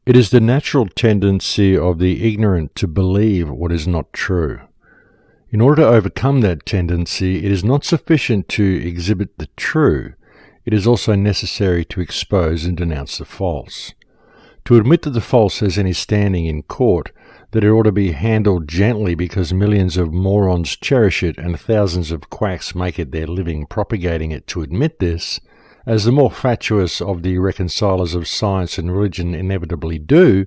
It is the natural tendency of the ignorant to believe what is not true. In order to overcome that tendency, it is not sufficient to exhibit the true. It is also necessary to expose and denounce the false. To admit that the false has any standing in court, that it ought to be handled gently because millions of morons cherish it and thousands of quacks make it their living propagating it, to admit this, as the more fatuous of the reconcilers of science and religion inevitably do,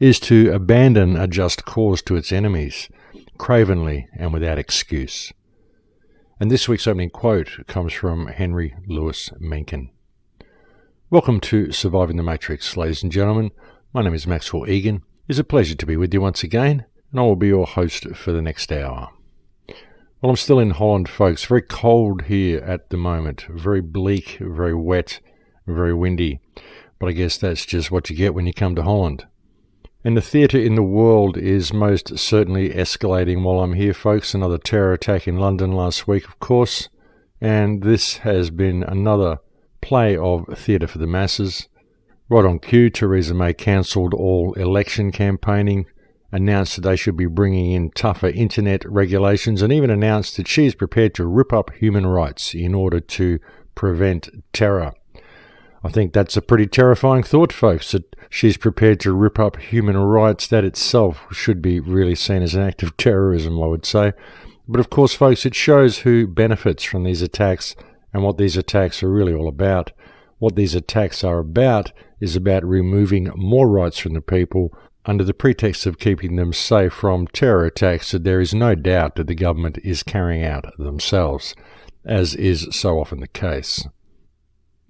is to abandon a just cause to its enemies, cravenly and without excuse. And this week's opening quote comes from Henry Louis Mencken. Welcome to Surviving the Matrix, ladies and gentlemen. My name is Maxwell Igan. It's a pleasure to be with you once again, and I will be your host for the next hour. Well, I'm still in Holland, folks. Very cold here at the moment. Very bleak, very wet, very windy. But I guess that's just what you get when you come to Holland. And the theatre in the world is most certainly escalating while I'm here, folks. Another terror attack in London last week, of course. And this has been another play of theatre for the masses. Right on cue, Theresa May cancelled all election campaigning, announced that they should be bringing in tougher internet regulations, and even announced that she is prepared to rip up human rights in order to prevent terror. I think that's a pretty terrifying thought, folks, that she's prepared to rip up human rights. That itself should be really seen as an act of terrorism, I would say. But of course, folks, it shows who benefits from these attacks and what these attacks are really all about. What these attacks are about is about removing more rights from the people under the pretext of keeping them safe from terror attacks that there is no doubt that the government is carrying out themselves, as is so often the case.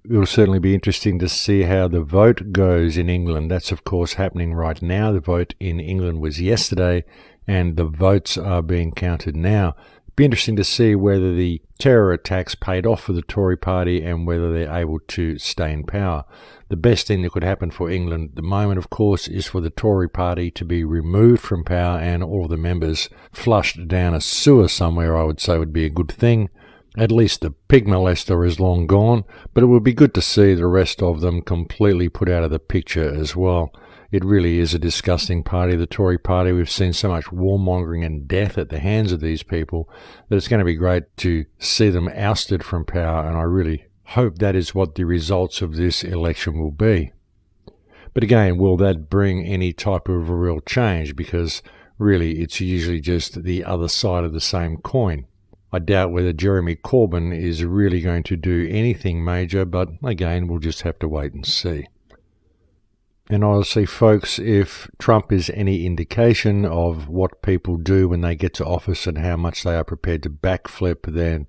It will certainly be interesting to see how the vote goes in England. That's, of course, happening right now. The vote in England was yesterday, and the votes are being counted now. It'll be interesting to see whether the terror attacks paid off for the Tory party and whether they're able to stay in power. The best thing that could happen for England at the moment, of course, is for the Tory party to be removed from power and all of the members flushed down a sewer somewhere, I would say would be a good thing. At least the pig molester is long gone, but it would be good to see the rest of them completely put out of the picture as well. It really is a disgusting party, the Tory party. We've seen so much warmongering and death at the hands of these people that it's going to be great to see them ousted from power, and I really hope that is what the results of this election will be. But again, will that bring any type of real change? Because really it's usually just the other side of the same coin. I doubt whether Jeremy Corbyn is really going to do anything major, but again, we'll just have to wait and see. And honestly, folks, if Trump is any indication of what people do when they get to office and how much they are prepared to backflip, then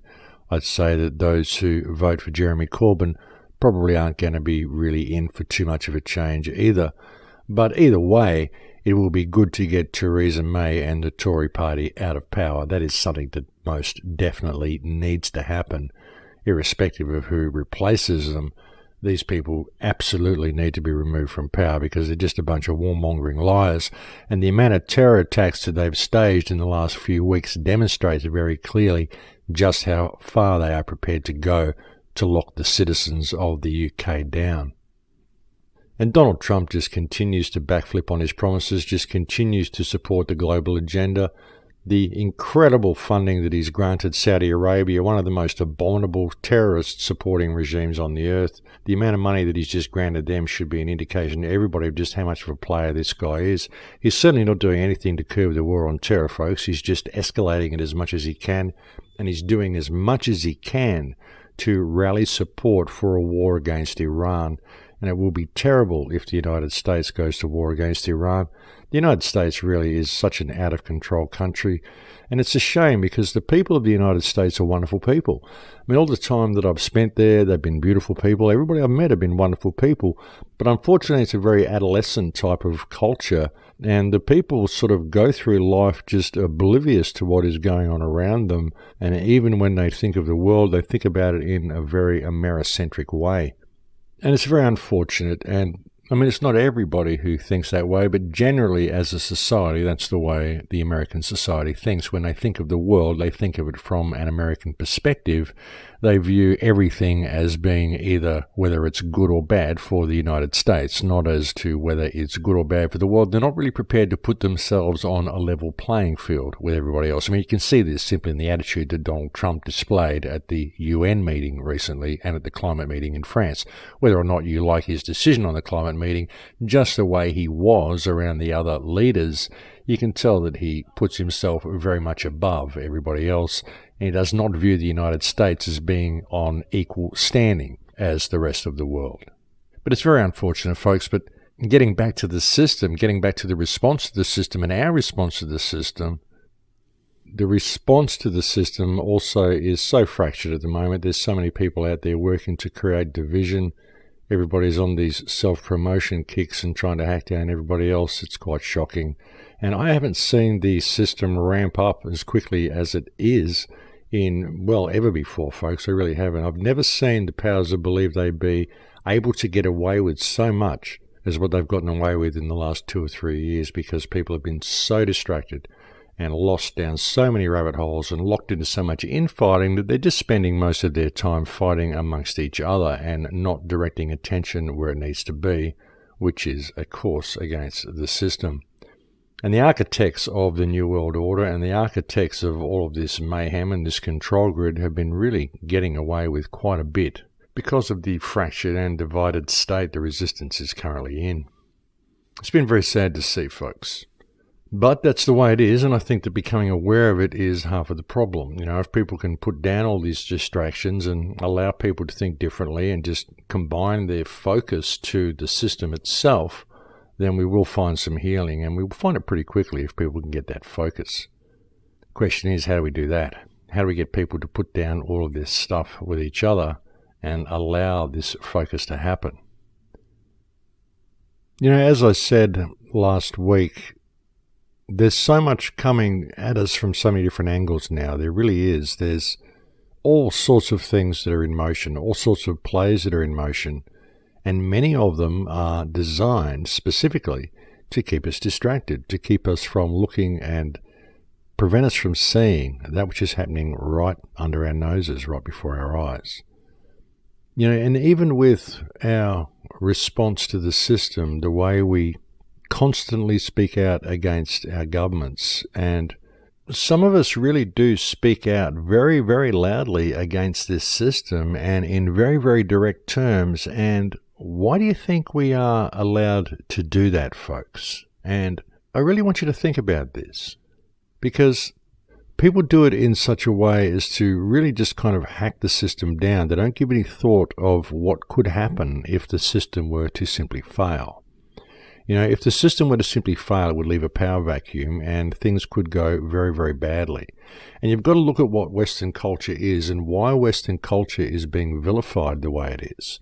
I'd say that those who vote for Jeremy Corbyn probably aren't going to be really in for too much of a change either. But either way, it will be good to get Theresa May and the Tory party out of power. That is something that most definitely needs to happen, irrespective of who replaces them. These people absolutely need to be removed from power because they're just a bunch of warmongering liars. And the amount of terror attacks that they've staged in the last few weeks demonstrates very clearly just how far they are prepared to go to lock the citizens of the UK down. And Donald Trump just continues to backflip on his promises, just continues to support the global agenda. The incredible funding that he's granted Saudi Arabia, one of the most abominable terrorist-supporting regimes on the earth. The amount of money that he's just granted them should be an indication to everybody of just how much of a player this guy is. He's certainly not doing anything to curb the war on terror, folks. He's just escalating it as much as he can, and he's doing as much as he can to rally support for a war against Iran. And it will be terrible if the United States goes to war against Iran. The United States really is such an out-of-control country, and it's a shame because the people of the United States are wonderful people. I mean, all the time that I've spent there, they've been beautiful people. Everybody I've met have been wonderful people, but unfortunately it's a very adolescent type of culture, and the people sort of go through life just oblivious to what is going on around them, and even when they think of the world, they think about it in a very Americentric way. And it's very unfortunate, and I mean, it's not everybody who thinks that way, but generally as a society, that's the way the American society thinks. When they think of the world, they think of it from an American perspective. They view everything as being either whether it's good or bad for the United States, not as to whether it's good or bad for the world. They're not really prepared to put themselves on a level playing field with everybody else. I mean, you can see this simply in the attitude that Donald Trump displayed at the UN meeting recently and at the climate meeting in France. Whether or not you like his decision on the climate meeting, just the way he was around the other leaders, you can tell that he puts himself very much above everybody else, and he does not view the United States as being on equal standing as the rest of the world. But it's very unfortunate, folks, but getting back to the system, getting back to the response to the system and our response to the system also is so fractured at the moment. There's so many people out there working to create division. Everybody's on these self-promotion kicks and trying to hack down everybody else. It's quite shocking. And I haven't seen the system ramp up as quickly as it is ever before, folks. I really haven't. I've never seen the powers that believe they be able to get away with so much as what they've gotten away with in the last 2 or 3 years, because people have been so distracted and lost down so many rabbit holes and locked into so much infighting that they're just spending most of their time fighting amongst each other and not directing attention where it needs to be, which is, of course, against the system. And the architects of the New World Order and the architects of all of this mayhem and this control grid have been really getting away with quite a bit because of the fractured and divided state the resistance is currently in. It's been very sad to see, folks. But that's the way it is, and I think that becoming aware of it is half of the problem. You know, if people can put down all these distractions and allow people to think differently and just combine their focus to the system itself, then we will find some healing, and we will find it pretty quickly if people can get that focus. The question is, how do we do that? How do we get people to put down all of this stuff with each other and allow this focus to happen? You know, as I said last week, there's so much coming at us from so many different angles now. There really is. There's all sorts of things that are in motion, all sorts of plays that are in motion, and many of them are designed specifically to keep us distracted, to keep us from looking and prevent us from seeing that which is happening right under our noses, right before our eyes. You know, and even with our response to the system, the way we constantly speak out against our governments, and some of us really do speak out very, very loudly against this system and in very, very direct terms. And why do you think we are allowed to do that, folks? And I really want you to think about this, because people do it in such a way as to really just kind of hack the system down. They don't give any thought of what could happen if the system were to simply fail. You know, if the system were to simply fail, it would leave a power vacuum and things could go very, very badly. And you've got to look at what Western culture is and why Western culture is being vilified the way it is.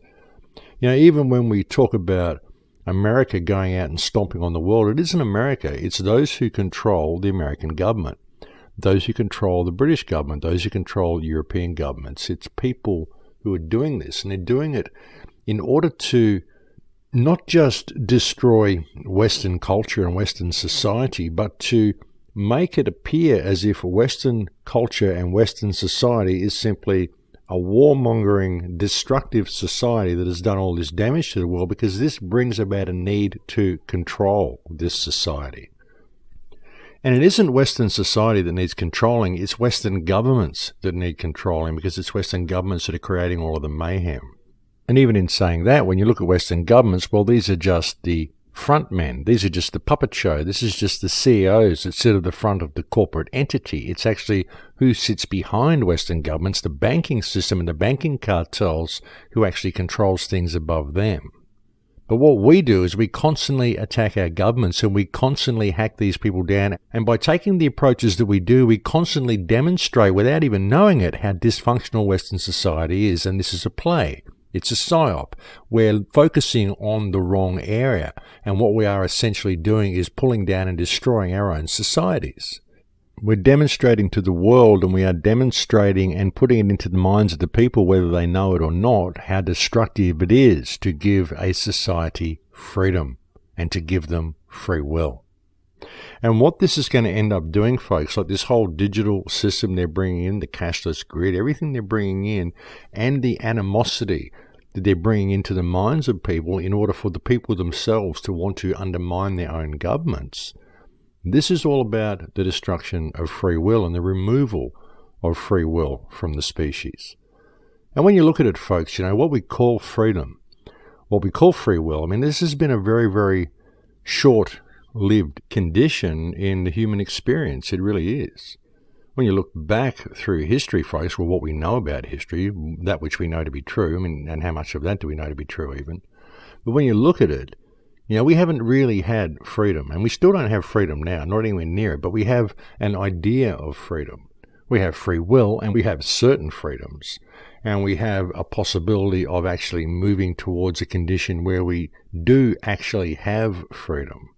You know, even when we talk about America going out and stomping on the world, it isn't America. It's those who control the American government, those who control the British government, those who control European governments. It's people who are doing this, and they're doing it in order to not just destroy Western culture and Western society, but to make it appear as if Western culture and Western society is simply a warmongering, destructive society that has done all this damage to the world, because this brings about a need to control this society. And it isn't Western society that needs controlling, it's Western governments that need controlling, because it's Western governments that are creating all of the mayhem. And even in saying that, when you look at Western governments, well, these are just the front men. These are just the puppet show. This is just the CEOs that sit at the front of the corporate entity. It's actually who sits behind Western governments, the banking system and the banking cartels, who actually controls things above them. But what we do is we constantly attack our governments and we constantly hack these people down. And by taking the approaches that we do, we constantly demonstrate, without even knowing it, how dysfunctional Western society is. And this is a play. It's a psyop. We're focusing on the wrong area, and what we are essentially doing is pulling down and destroying our own societies. We're demonstrating to the world, and we are demonstrating and putting it into the minds of the people, whether they know it or not, how destructive it is to give a society freedom and to give them free will. And what this is going to end up doing, folks, like this whole digital system they're bringing in, the cashless grid, everything they're bringing in, and the animosity that they're bringing into the minds of people in order for the people themselves to want to undermine their own governments. This is all about the destruction of free will and the removal of free will from the species. And when you look at it, folks, what we call freedom, what we call free will, this has been a very, very short-lived condition in the human experience. It really is. When you look back through history, folks, what we know about history, that which we know to be true, and how much of that do we know to be true even? But when you look at it, we haven't really had freedom, and we still don't have freedom now, not anywhere near it, but we have an idea of freedom. We have free will, and we have certain freedoms, and we have a possibility of actually moving towards a condition where we do actually have freedom.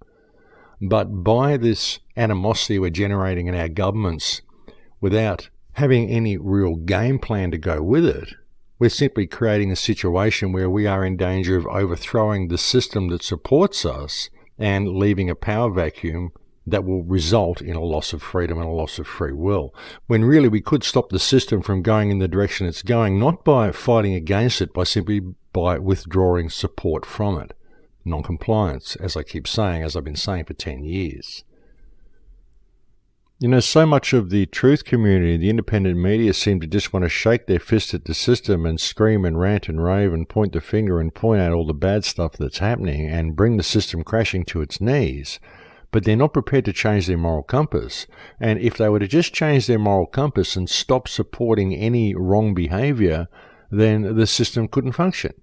But by this animosity we're generating in our governments, without having any real game plan to go with it, we're simply creating a situation where we are in danger of overthrowing the system that supports us and leaving a power vacuum that will result in a loss of freedom and a loss of free will. When really we could stop the system from going in the direction it's going, not by fighting against it, simply by withdrawing support from it. Non-compliance, as I keep saying, as I've been saying for 10 years. So much of the truth community, the independent media, seem to just want to shake their fist at the system and scream and rant and rave and point the finger and point out all the bad stuff that's happening and bring the system crashing to its knees. But they're not prepared to change their moral compass. And if they were to just change their moral compass and stop supporting any wrong behavior, then the system couldn't function.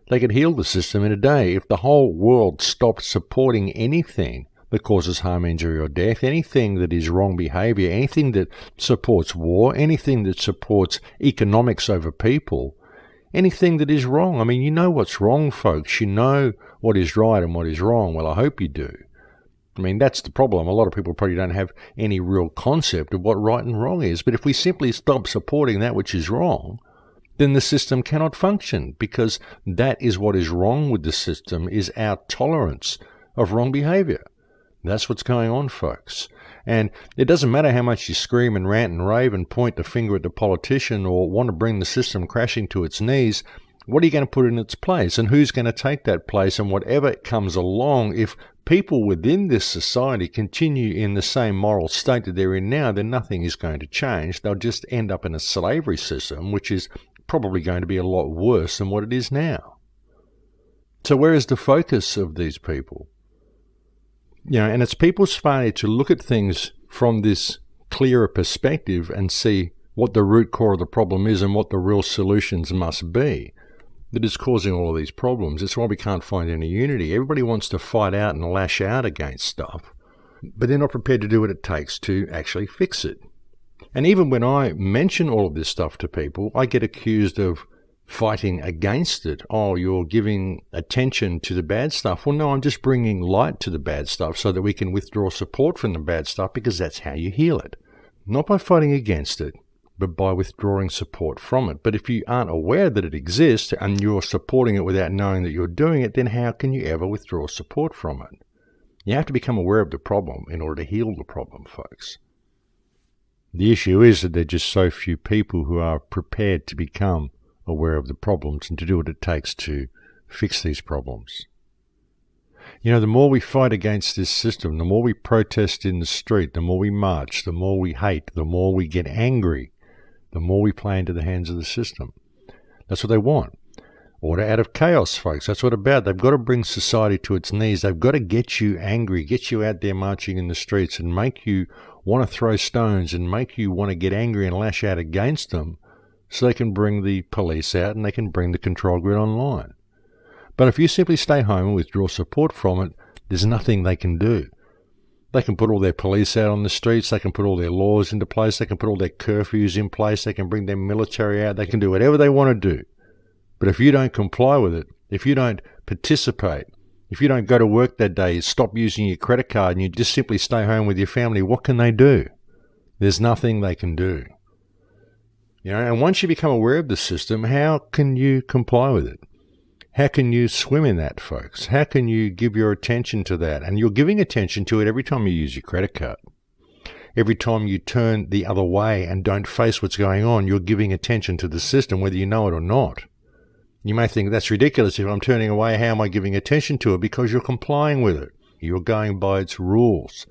They could heal the system in a day. If the whole world stopped supporting anything that causes harm, injury, or death, anything that is wrong behavior, anything that supports war, anything that supports economics over people, anything that is wrong. You know what's wrong, folks. You know what is right and what is wrong. Well, I hope you do. That's the problem. A lot of people probably don't have any real concept of what right and wrong is. But if we simply stop supporting that which is wrong, then the system cannot function, because that is what is wrong with the system, is our tolerance of wrong behavior. That's what's going on, folks. And it doesn't matter how much you scream and rant and rave and point the finger at the politician or want to bring the system crashing to its knees. What are you going to put in its place? And who's going to take that place? And whatever comes along, if people within this society continue in the same moral state that they're in now, then nothing is going to change. They'll just end up in a slavery system, which is probably going to be a lot worse than what it is now. So where is the focus of these people? And it's people's failure to look at things from this clearer perspective and see what the root core of the problem is and what the real solutions must be that is causing all of these problems. It's why we can't find any unity. Everybody wants to fight out and lash out against stuff, but they're not prepared to do what it takes to actually fix it. And even when I mention all of this stuff to people, I get accused of fighting against it. Oh, you're giving attention to the bad stuff. Well, no, I'm just bringing light to the bad stuff so that we can withdraw support from the bad stuff, because that's how you heal it. Not by fighting against it, but by withdrawing support from it. But if you aren't aware that it exists and you're supporting it without knowing that you're doing it, then how can you ever withdraw support from it? You have to become aware of the problem in order to heal the problem, folks. The issue is that there are just so few people who are prepared to become aware of the problems and to do what it takes to fix these problems. The more we fight against this system, the more we protest in the street, the more we march, the more we hate, the more we get angry, the more we play into the hands of the system. That's what they want. Order out of chaos, folks. That's what it's about. They've got to bring society to its knees. They've got to get you angry, get you out there marching in the streets and make you want to throw stones and make you want to get angry and lash out against them, so they can bring the police out and they can bring the control grid online. But if you simply stay home and withdraw support from it, there's nothing they can do. They can put all their police out on the streets, they can put all their laws into place, they can put all their curfews in place, they can bring their military out, they can do whatever they want to do. But if you don't comply with it, if you don't participate, if you don't go to work that day, stop using your credit card and you just simply stay home with your family, what can they do? There's nothing they can do. And once you become aware of the system, how can you comply with it? How can you swim in that, folks? How can you give your attention to that? And you're giving attention to it every time you use your credit card. Every time you turn the other way and don't face what's going on, you're giving attention to the system, whether you know it or not. You may think, that's ridiculous. If I'm turning away, how am I giving attention to it? Because you're complying with it. You're going by its rules.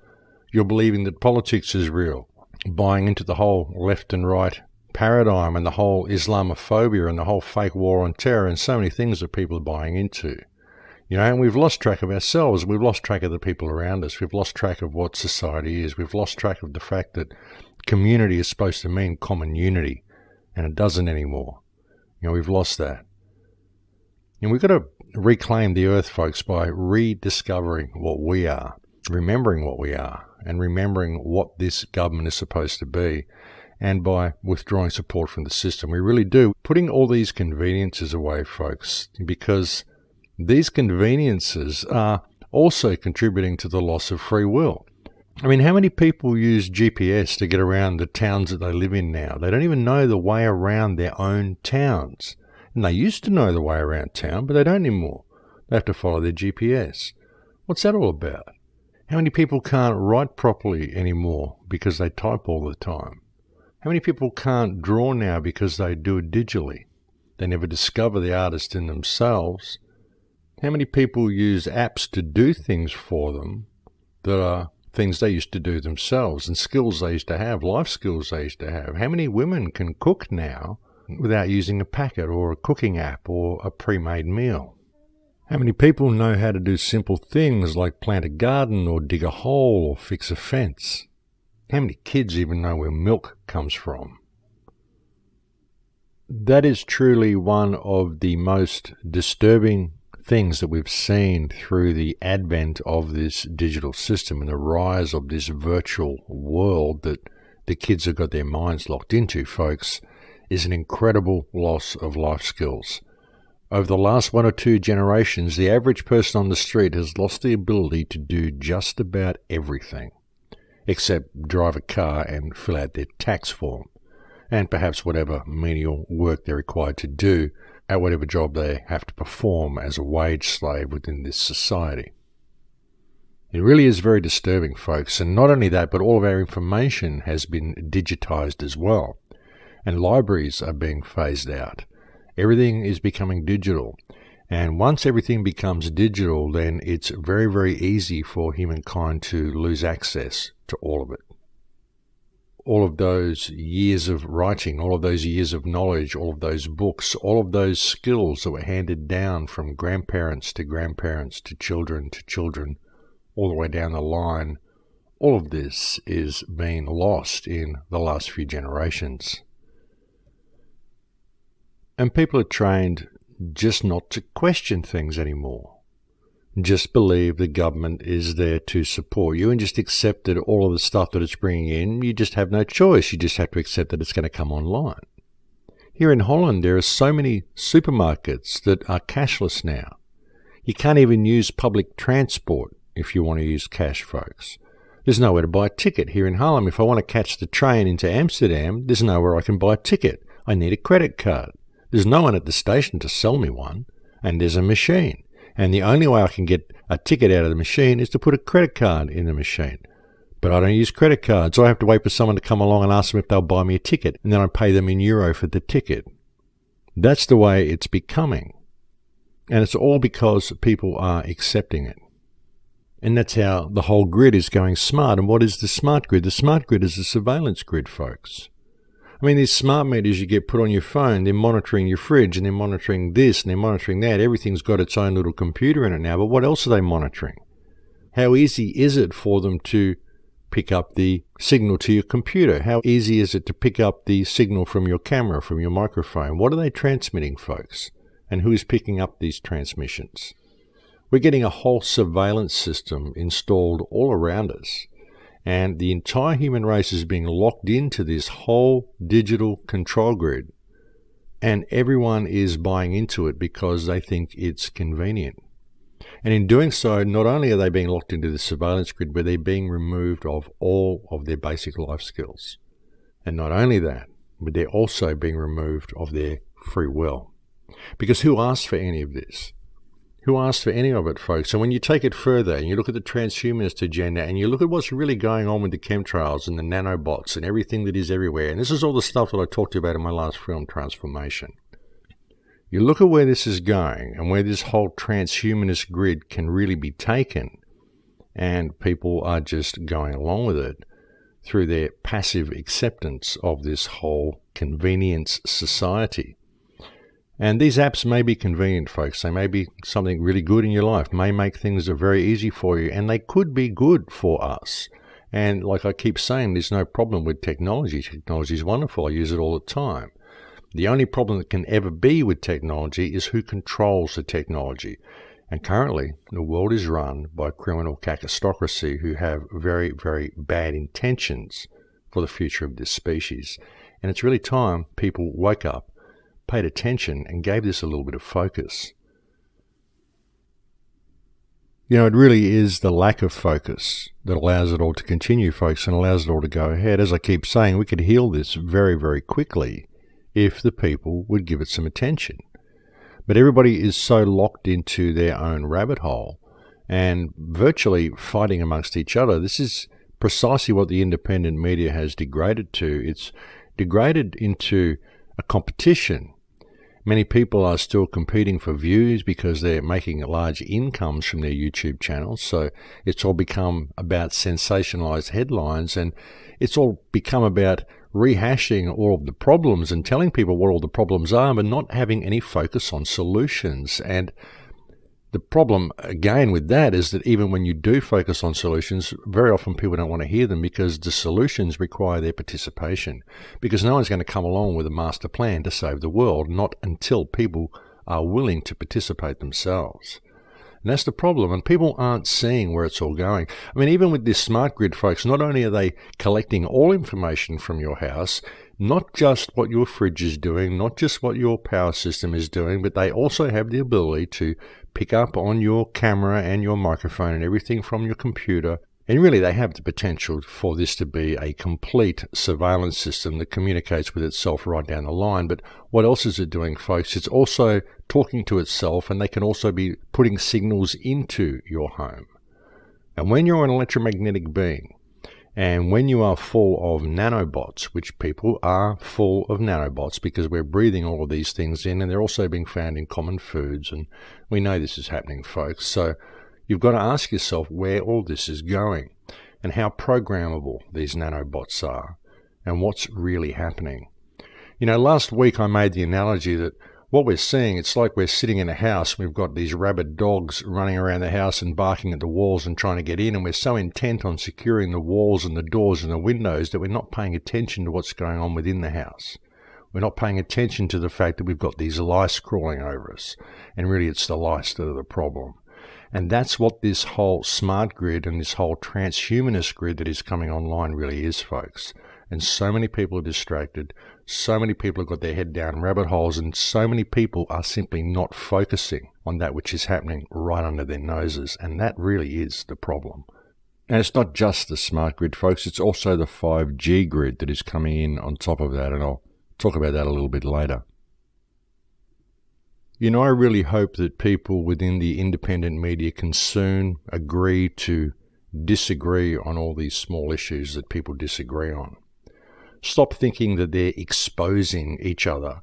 You're believing that politics is real. Buying into the whole left and right paradigm and the whole Islamophobia and the whole fake war on terror and so many things that people are buying into. And we've lost track of ourselves. We've lost track of the people around us. We've lost track of what society is. We've lost track of the fact that community is supposed to mean common unity, and it doesn't anymore. We've lost that. And we've got to reclaim the earth, folks, by rediscovering what we are, remembering what we are, and remembering what this government is supposed to be, and by withdrawing support from the system. We really do. Putting all these conveniences away, folks, because these conveniences are also contributing to the loss of free will. I mean, how many people use GPS to get around the towns that they live in now? They don't even know the way around their own towns. And they used to know the way around town, but they don't anymore. They have to follow their GPS. What's that all about? How many people can't write properly anymore because they type all the time? How many people can't draw now because they do it digitally? They never discover the artist in themselves. How many people use apps to do things for them that are things they used to do themselves and skills they used to have, life skills they used to have? How many women can cook now without using a packet or a cooking app or a pre-made meal? How many people know how to do simple things like plant a garden or dig a hole or fix a fence? How many kids even know where milk comes from? That is truly one of the most disturbing things that we've seen through the advent of this digital system and the rise of this virtual world that the kids have got their minds locked into, folks, is an incredible loss of life skills. Over the last 1 or 2 generations, the average person on the street has lost the ability to do just about everything, except drive a car and fill out their tax form, and perhaps whatever menial work they're required to do at whatever job they have to perform as a wage slave within this society. It really is very disturbing, folks, and not only that, but all of our information has been digitized as well, and libraries are being phased out. Everything is becoming digital. And once everything becomes digital, then it's very, very easy for humankind to lose access to all of it. All of those years of writing, all of those years of knowledge, all of those books, all of those skills that were handed down from grandparents to children, all the way down the line, all of this is being lost in the last few generations. And people are trained just not to question things anymore. Just believe the government is there to support you and just accept that all of the stuff that it's bringing in, you just have no choice. You just have to accept that it's going to come online. Here in Holland, there are so many supermarkets that are cashless now. You can't even use public transport if you want to use cash, folks. There's nowhere to buy a ticket. Here in Harlem, if I want to catch the train into Amsterdam, there's nowhere I can buy a ticket. I need a credit card. There's no one at the station to sell me one, and there's a machine. And the only way I can get a ticket out of the machine is to put a credit card in the machine. But I don't use credit cards, so I have to wait for someone to come along and ask them if they'll buy me a ticket, and then I pay them in euro for the ticket. That's the way it's becoming. And it's all because people are accepting it. And that's how the whole grid is going smart. And what is the smart grid? The smart grid is a surveillance grid, folks. I mean, these smart meters you get put on your phone, they're monitoring your fridge, and they're monitoring this, and they're monitoring that. Everything's got its own little computer in it now, but what else are they monitoring? How easy is it for them to pick up the signal to your computer? How easy is it to pick up the signal from your camera, from your microphone? What are they transmitting, folks? And who is picking up these transmissions? We're getting a whole surveillance system installed all around us. And the entire human race is being locked into this whole digital control grid. And everyone is buying into it because they think it's convenient. And in doing so, not only are they being locked into the surveillance grid, but they're being removed of all of their basic life skills. And not only that, but they're also being removed of their free will. Because who asked for any of this? Who asked for any of it, folks? And when you take it further and you look at the transhumanist agenda and you look at what's really going on with the chemtrails and the nanobots and everything that is everywhere, and this is all the stuff that I talked about in my last film, Transformation. You look at where this is going and where this whole transhumanist grid can really be taken, and people are just going along with it through their passive acceptance of this whole convenience society. And these apps may be convenient, folks. They may be something really good in your life, may make things very easy for you, and they could be good for us. And like I keep saying, there's no problem with technology. Technology is wonderful. I use it all the time. The only problem that can ever be with technology is who controls the technology. And currently, the world is run by criminal cacistocracy who have very, very bad intentions for the future of this species. And it's really time people woke up, paid attention, and gave this a little bit of focus. You know, it really is the lack of focus that allows it all to continue, folks, and allows it all to go ahead. As I keep saying, we could heal this very, very quickly if the people would give it some attention. But everybody is so locked into their own rabbit hole and virtually fighting amongst each other. This is precisely what the independent media has degraded to. It's degraded into a competition. Many people are still competing for views because they're making large incomes from their YouTube channels. So it's all become about sensationalized headlines, and it's all become about rehashing all of the problems and telling people what all the problems are, but not having any focus on solutions. And the problem, again, with that is that even when you do focus on solutions, very often people don't want to hear them because the solutions require their participation. Because no one's going to come along with a master plan to save the world, not until people are willing to participate themselves. And that's the problem, and people aren't seeing where it's all going. I mean, even with this smart grid, folks, not only are they collecting all information from your house, not just what your fridge is doing, not just what your power system is doing, but they also have the ability to pick up on your camera and your microphone and everything from your computer. And really, they have the potential for this to be a complete surveillance system that communicates with itself right down the line. But what else is it doing, folks? It's also talking to itself, and they can also be putting signals into your home. And when you're an electromagnetic being, and when you are full of nanobots, which people are full of nanobots because we're breathing all of these things in, and they're also being found in common foods, and we know this is happening, folks. So you've got to ask yourself where all this is going and how programmable these nanobots are and what's really happening. You know, last week I made the analogy that what we're seeing, it's like we're sitting in a house, we've got these rabid dogs running around the house and barking at the walls and trying to get in, and we're so intent on securing the walls and the doors and the windows that we're not paying attention to what's going on within the house. We're not paying attention to the fact that we've got these lice crawling over us, and really it's the lice that are the problem. And that's what this whole smart grid and this whole transhumanist grid that is coming online really is, folks. And so many people are distracted, so many people have got their head down rabbit holes, and so many people are simply not focusing on that which is happening right under their noses. And that really is the problem. And it's not just the smart grid, folks, it's also the 5G grid that is coming in on top of that, and I'll talk about that a little bit later. You know, I really hope that people within the independent media can soon agree to disagree on all these small issues that people disagree on. Stop thinking that they're exposing each other.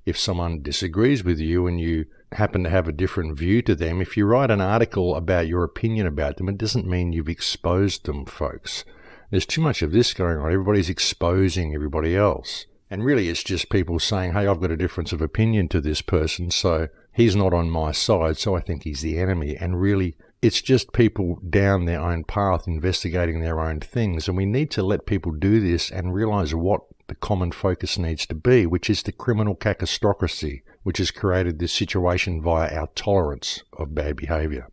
If someone disagrees with you and you happen to have a different view to them, if you write an article about your opinion about them, it doesn't mean you've exposed them, folks. There's too much of this going on. Everybody's exposing everybody else. And really it's just people saying, hey, I've got a difference of opinion to this person, so he's not on my side, so I think he's the enemy. And really, it's just people down their own path, investigating their own things. And we need to let people do this and realize what the common focus needs to be, which is the criminal cacistocracy, which has created this situation via our tolerance of bad behavior.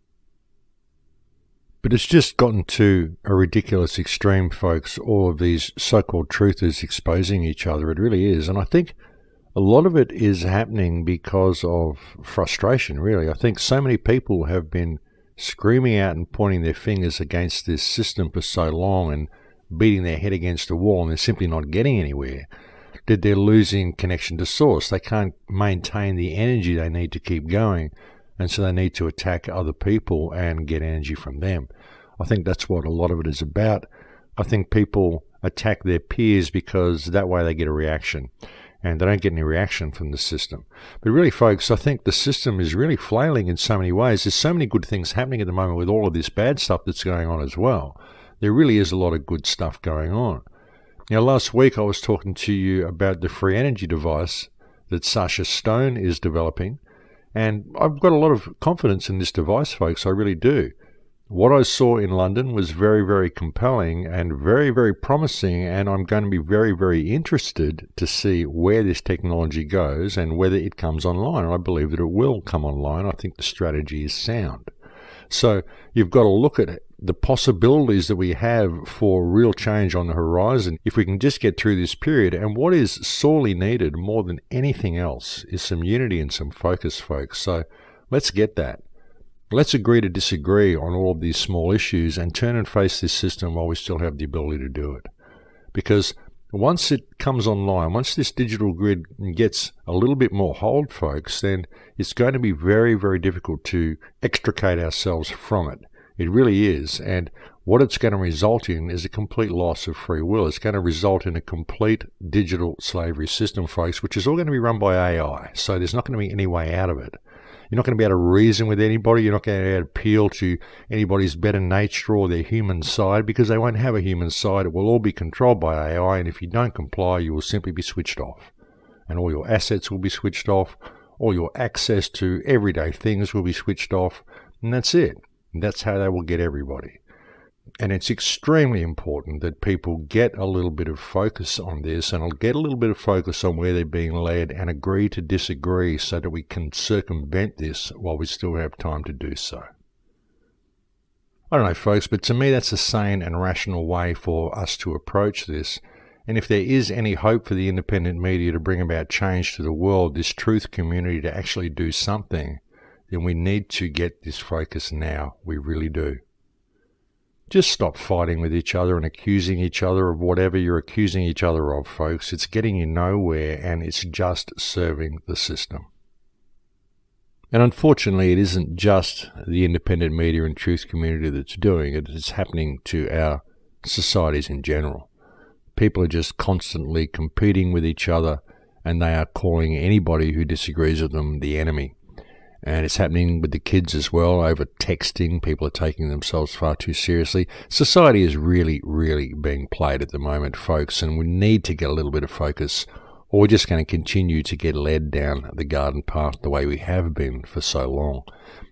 But it's just gotten to a ridiculous extreme, folks, all of these so-called truthers exposing each other. It really is. And I think a lot of it is happening because of frustration, really. I think so many people have been screaming out and pointing their fingers against this system for so long and beating their head against a wall, and they're simply not getting anywhere, that they're losing connection to source. They can't maintain the energy they need to keep going, and so they need to attack other people and get energy from them. I think that's what a lot of it is about. I think people attack their peers because that way they get a reaction, and they don't get any reaction from the system. But really, folks, I think the system is really flailing in so many ways. There's so many good things happening at the moment with all of this bad stuff that's going on as well. There really is a lot of good stuff going on. Now, last week I was talking to you about the free energy device that Sasha Stone is developing, and I've got a lot of confidence in this device, folks. I really do. What I saw in London was very, very compelling and very, very promising, and I'm going to be very, very interested to see where this technology goes and whether it comes online. I believe that it will come online. I think the strategy is sound. So you've got to look at the possibilities that we have for real change on the horizon if we can just get through this period. And what is sorely needed more than anything else is some unity and some focus, folks. So let's get that. Let's agree to disagree on all of these small issues and turn and face this system while we still have the ability to do it. Because once it comes online, once this digital grid gets a little bit more hold, folks, then it's going to be very, very difficult to extricate ourselves from it. It really is. And what it's going to result in is a complete loss of free will. It's going to result in a complete digital slavery system, folks, which is all going to be run by AI. So there's not going to be any way out of it. You're not going to be able to reason with anybody. You're not going to be able to appeal to anybody's better nature or their human side, because they won't have a human side. It will all be controlled by AI, and if you don't comply, you will simply be switched off. And all your assets will be switched off. All your access to everyday things will be switched off. And that's it. And that's how they will get everybody. And it's extremely important that people get a little bit of focus on this, and get a little bit of focus on where they're being led, and agree to disagree so that we can circumvent this while we still have time to do so. I don't know, folks, but to me that's a sane and rational way for us to approach this. And if there is any hope for the independent media to bring about change to the world, this truth community to actually do something, then we need to get this focus now. We really do. Just stop fighting with each other and accusing each other of whatever you're accusing each other of, folks. It's getting you nowhere, and it's just serving the system. And unfortunately, it isn't just the independent media and truth community that's doing it. It's happening to our societies in general. People are just constantly competing with each other, and they are calling anybody who disagrees with them the enemy. And it's happening with the kids as well, over texting. People are taking themselves far too seriously. Society is really, really being played at the moment, folks, and we need to get a little bit of focus, or we're just going to continue to get led down the garden path the way we have been for so long.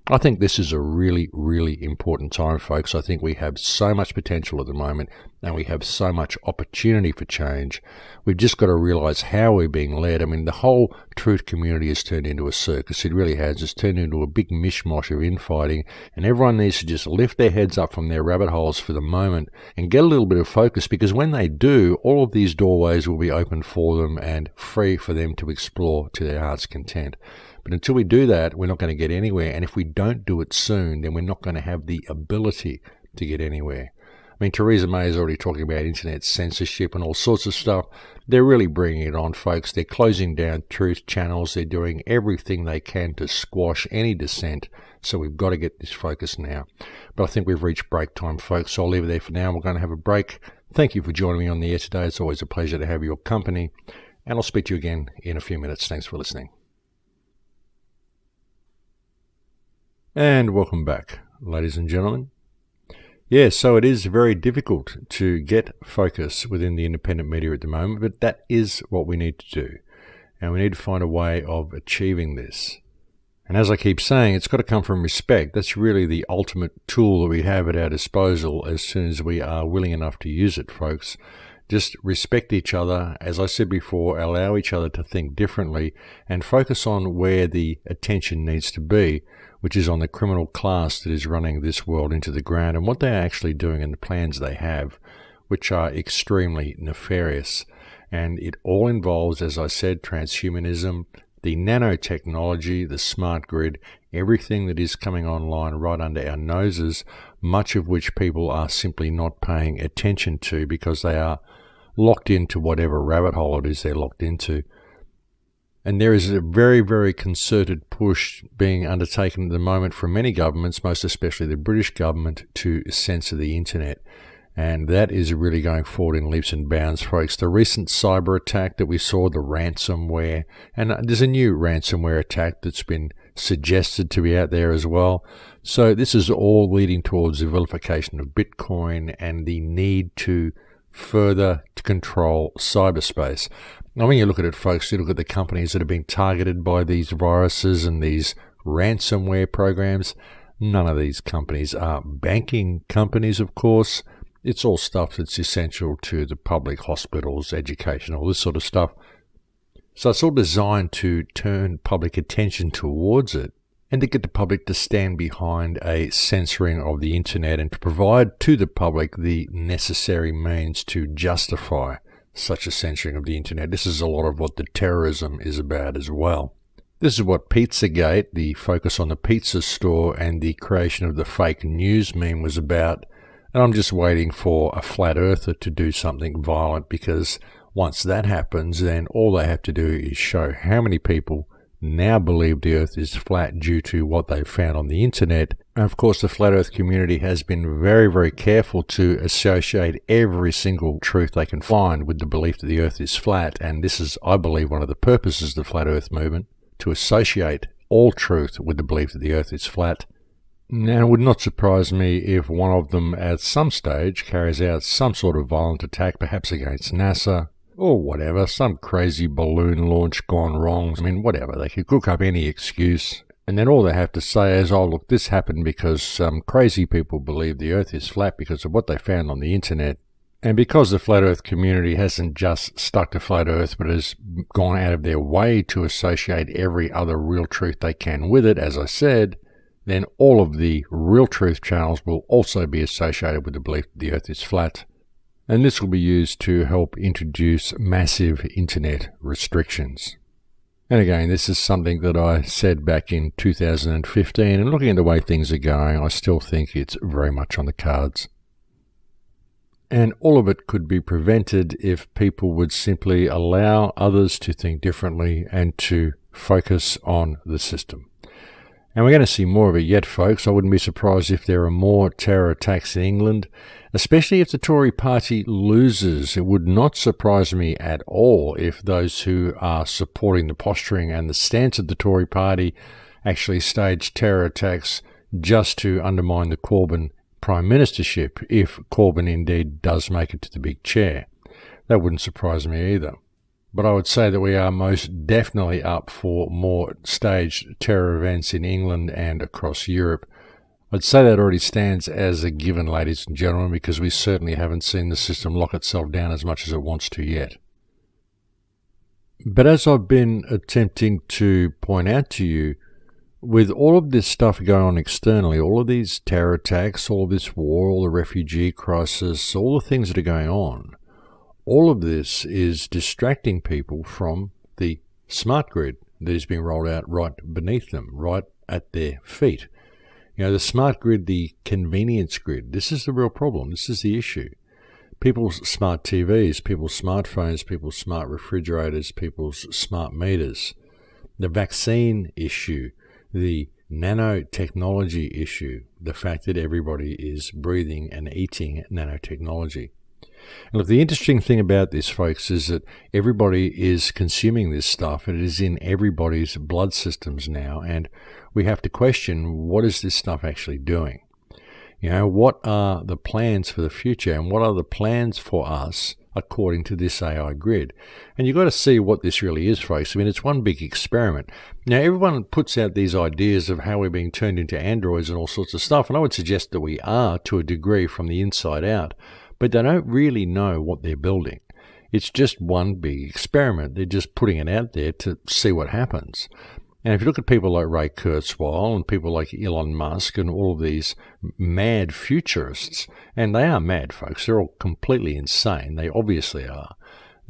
I think this is a really, really important time, folks. I think we have so much potential at the moment, and we have so much opportunity for change. We've just got to realize how we're being led. I mean, the whole truth community has turned into a circus. It really has. It's turned into a big mishmash of infighting, and everyone needs to just lift their heads up from their rabbit holes for the moment and get a little bit of focus, because when they do, all of these doorways will be open for them and free for them to explore to their heart's content. But until we do that, we're not going to get anywhere. And if we don't do it soon, then we're not going to have the ability to get anywhere. I mean, Theresa May is already talking about internet censorship and all sorts of stuff. They're really bringing it on, folks. They're closing down truth channels. They're doing everything they can to squash any dissent. So we've got to get this focus now. But I think we've reached break time, folks. So I'll leave it there for now. We're going to have a break. Thank you for joining me on the air today. It's always a pleasure to have your company. And I'll speak to you again in a few minutes. Thanks for listening. And welcome back, ladies and gentlemen. Yeah, so it is very difficult to get focus within the independent media at the moment, but that is what we need to do. And we need to find a way of achieving this. And as I keep saying, it's got to come from respect. That's really the ultimate tool that we have at our disposal as soon as we are willing enough to use it, folks. Just respect each other. As I said before, allow each other to think differently and focus on where the attention needs to be, which is on the criminal class that is running this world into the ground and what they are actually doing and the plans they have, which are extremely nefarious. And it all involves, as I said, transhumanism, the nanotechnology, the smart grid, everything that is coming online right under our noses, much of which people are simply not paying attention to because they are locked into whatever rabbit hole it is they're locked into. And there is a very, very concerted push being undertaken at the moment from many governments, most especially the British government, to censor the internet. And that is really going forward in leaps and bounds, folks. The recent cyber attack that we saw, the ransomware, and there's a new ransomware attack that's been suggested to be out there as well. So this is all leading towards the vilification of Bitcoin and the need to further to control cyberspace. Now, when you look at it, folks, you look at the companies that have been targeted by these viruses and these ransomware programs. None of these companies are banking companies, of course. It's all stuff that's essential to the public, hospitals, education, all this sort of stuff. So it's all designed to turn public attention towards it and to get the public to stand behind a censoring of the internet and to provide to the public the necessary means to justify such a censoring of the internet. This is a lot of what the terrorism is about as well. This is what Pizzagate, the focus on the pizza store and the creation of the fake news meme was about. And I'm just waiting for a flat earther to do something violent, because once that happens, then all they have to do is show how many people now believe the earth is flat due to what they've found on the internet. And of course, the flat earth community has been very, very careful to associate every single truth they can find with the belief that the earth is flat. And this is, I believe, one of the purposes of the flat earth movement, to associate all truth with the belief that the earth is flat. Now, it would not surprise me if one of them at some stage carries out some sort of violent attack, perhaps against NASA, or whatever, some crazy balloon launch gone wrong. I mean, whatever, they could cook up any excuse. And then all they have to say is, oh, look, this happened because some crazy people believe the earth is flat because of what they found on the internet. And because the flat earth community hasn't just stuck to flat earth, but has gone out of their way to associate every other real truth they can with it, as I said, then all of the real truth channels will also be associated with the belief that the earth is flat. And this will be used to help introduce massive internet restrictions. And again, this is something that I said back in 2015, and looking at the way things are going, I still think it's very much on the cards. And all of it could be prevented if people would simply allow others to think differently and to focus on the system. And we're going to see more of it yet, folks. I wouldn't be surprised if there are more terror attacks in England, especially if the Tory party loses. It would not surprise me at all if those who are supporting the posturing and the stance of the Tory party actually stage terror attacks just to undermine the Corbyn prime ministership, if Corbyn indeed does make it to the big chair. That wouldn't surprise me either. But I would say that we are most definitely up for more staged terror events in England and across Europe. I'd say that already stands as a given, ladies and gentlemen, because we certainly haven't seen the system lock itself down as much as it wants to yet. But as I've been attempting to point out to you, with all of this stuff going on externally, all of these terror attacks, all of this war, all the refugee crisis, all the things that are going on, all of this is distracting people from the smart grid that is being rolled out right beneath them, right at their feet. You know, the smart grid, the convenience grid, this is the real problem. This is the issue. People's smart TVs, people's smartphones, people's smart refrigerators, people's smart meters, the vaccine issue, the nanotechnology issue, the fact that everybody is breathing and eating nanotechnology. And look, the interesting thing about this, folks, is that everybody is consuming this stuff. It is in everybody's blood systems now, and we have to question, what is this stuff actually doing? You know, what are the plans for the future, and what are the plans for us according to this AI grid? And you've got to see what this really is, folks. I mean, it's one big experiment. Now, everyone puts out these ideas of how we're being turned into androids and all sorts of stuff, and I would suggest that we are, to a degree, from the inside out. But they don't really know what they're building. It's just one big experiment. They're just putting it out there to see what happens. And if you look at people like Ray Kurzweil and people like Elon Musk and all of these mad futurists, and they are mad, folks, they're all completely insane. They obviously are.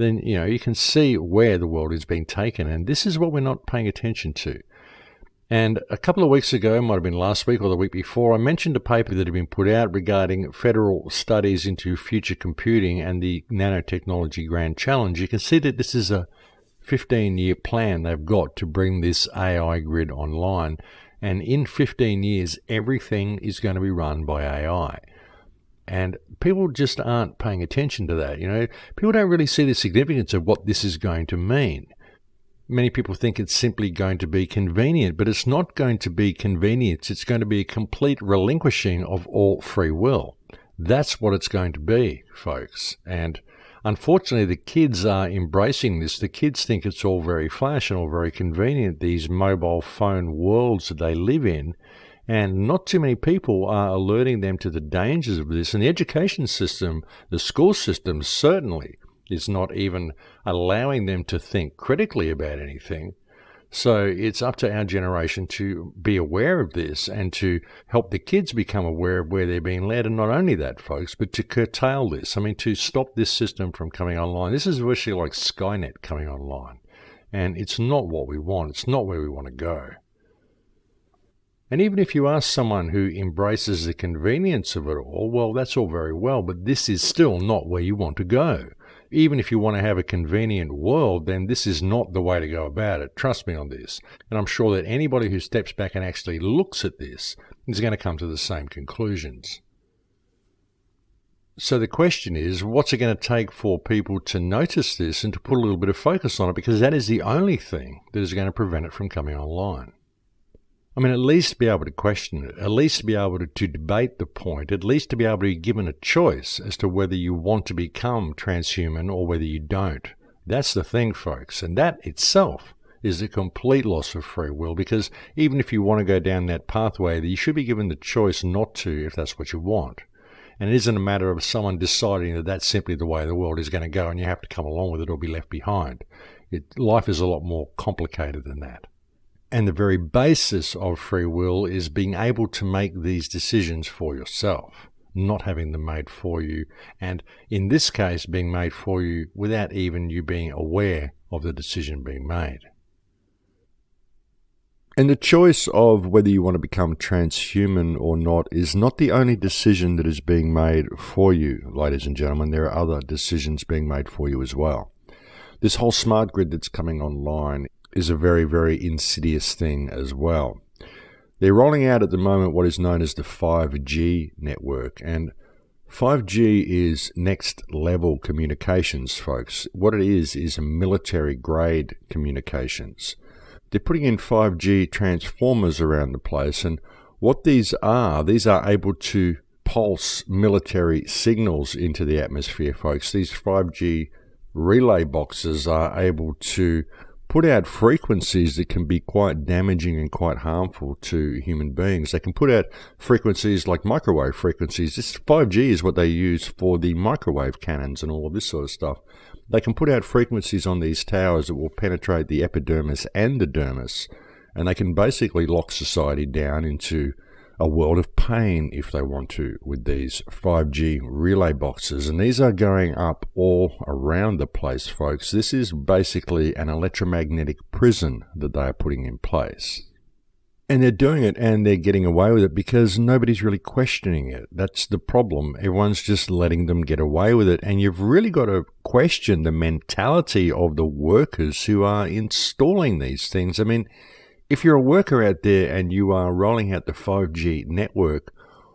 then, you can see where the world is being taken. And this is what we're not paying attention to. And a couple of weeks ago, might have been last week or the week before, I mentioned a paper that had been put out regarding federal studies into future computing and the nanotechnology grand challenge. You can see that this is a 15-year plan they've got to bring this AI grid online. And in 15 years, everything is going to be run by AI. And people just aren't paying attention to that. People don't really see the significance of what this is going to mean. Many people think it's simply going to be convenient, but it's not going to be convenience. It's going to be a complete relinquishing of all free will. That's what it's going to be, folks. And unfortunately, the kids are embracing this. The kids think it's all very flash and all very convenient, these mobile phone worlds that they live in. And not too many people are alerting them to the dangers of this. And the education system, the school system certainly is not even allowing them to think critically about anything. So it's up to our generation to be aware of this and to help the kids become aware of where they're being led. And not only that, folks, but to curtail this. To stop this system from coming online. This is virtually like Skynet coming online. And it's not what we want. It's not where we want to go. And even if you ask someone who embraces the convenience of it all, well, that's all very well, but this is still not where you want to go. Even if you want to have a convenient world, then this is not the way to go about it. Trust me on this. And I'm sure that anybody who steps back and actually looks at this is going to come to the same conclusions. So the question is, what's it going to take for people to notice this and to put a little bit of focus on it? Because that is the only thing that is going to prevent it from coming online. At least be able to question it, at least be able to debate the point, at least to be able to be given a choice as to whether you want to become transhuman or whether you don't. That's the thing, folks. And that itself is a complete loss of free will, because even if you want to go down that pathway, you should be given the choice not to if that's what you want. And it isn't a matter of someone deciding that that's simply the way the world is going to go and you have to come along with it or be left behind. Life is a lot more complicated than that. And the very basis of free will is being able to make these decisions for yourself, not having them made for you. And in this case, being made for you without even you being aware of the decision being made. And the choice of whether you want to become transhuman or not is not the only decision that is being made for you, ladies and gentlemen. There are other decisions being made for you as well. This whole smart grid that's coming online is a very, very insidious thing as well. They're rolling out at the moment what is known as the 5G network, and 5G is next level communications, folks. What it is military grade communications. They're putting in 5G transformers around the place, and what these are able to pulse military signals into the atmosphere, folks. These 5G relay boxes are able to put out frequencies that can be quite damaging and quite harmful to human beings. They can put out frequencies like microwave frequencies. This 5G is what they use for the microwave cannons and all of this sort of stuff. They can put out frequencies on these towers that will penetrate the epidermis and the dermis, and they can basically lock society down into a world of pain if they want to with these 5G relay boxes. And these are going up all around the place, folks. This is basically an electromagnetic prison that they are putting in place. And they're doing it and they're getting away with it because nobody's really questioning it. That's the problem. Everyone's just letting them get away with it. And you've really got to question the mentality of the workers who are installing these things. If you're a worker out there and you are rolling out the 5G network,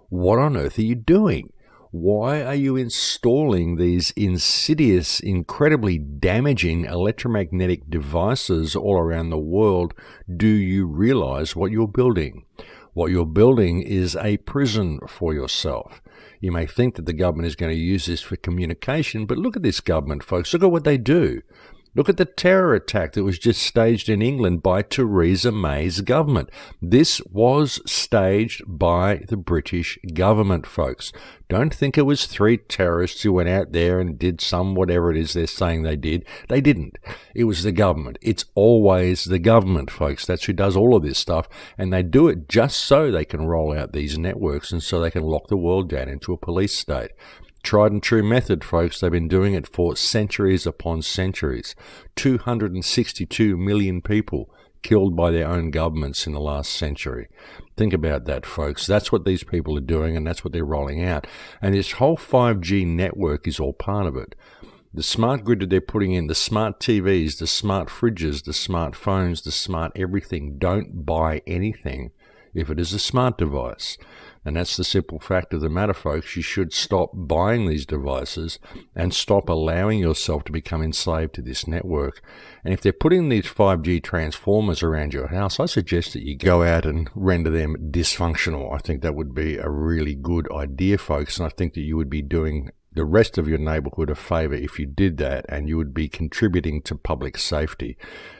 what on earth are you doing? Why are you installing these insidious, incredibly damaging electromagnetic devices all around the world? Do you realize what you're building? What you're building is a prison for yourself. You may think that the government is going to use this for communication, but look at this government, folks. Look at what they do. Look at the terror attack that was just staged in England by Theresa May's government. This was staged by the British government, folks. Don't think it was 3 terrorists who went out there and did some whatever it is they're saying they did. They didn't. It was the government. It's always the government, folks. That's who does all of this stuff. And they do it just so they can roll out these networks and so they can lock the world down into a police state. Tried and true method, folks. They've been doing it for centuries upon centuries. 262 million people killed by their own governments in the last century. Think about that, folks. That's what these people are doing, and that's what they're rolling out. And this whole 5G network is all part of it. The smart grid that they're putting in, the smart TVs, the smart fridges, the smart phones, the smart everything. Don't buy anything if it is a smart device. And that's the simple fact of the matter, folks. You should stop buying these devices and stop allowing yourself to become enslaved to this network. And if they're putting these 5G transformers around your house, I suggest that you go out and render them dysfunctional. I think that would be a really good idea, folks. And I think that you would be doing the rest of your neighborhood a favor if you did that, and you would be contributing to public safety.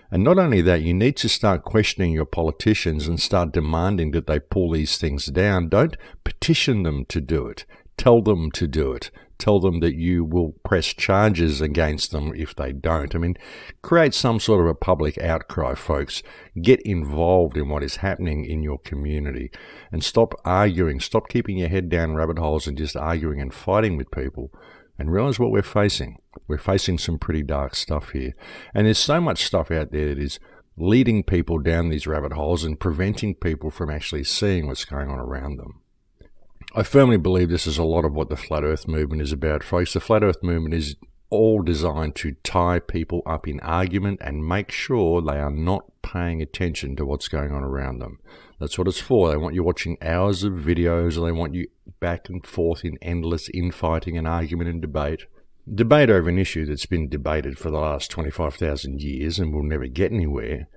And not only that, you need to start questioning your politicians and start demanding that they pull these things down. Don't petition them to do it. Tell them to do it. Tell them that you will press charges against them if they don't. I mean, create some sort of a public outcry, folks. Get involved in what is happening in your community and stop arguing. Stop keeping your head down rabbit holes and just arguing and fighting with people. And realize what we're facing. We're facing some pretty dark stuff here. And there's so much stuff out there that is leading people down these rabbit holes and preventing people from actually seeing what's going on around them. I firmly believe this is a lot of what the Flat Earth movement is about, folks. The Flat Earth movement is all designed to tie people up in argument and make sure they are not paying attention to what's going on around them. That's what it's for. They want you watching hours of videos, or they want you back and forth in endless infighting and argument and debate. Debate over an issue that's been debated for the last 25,000 years and will never get anywhere.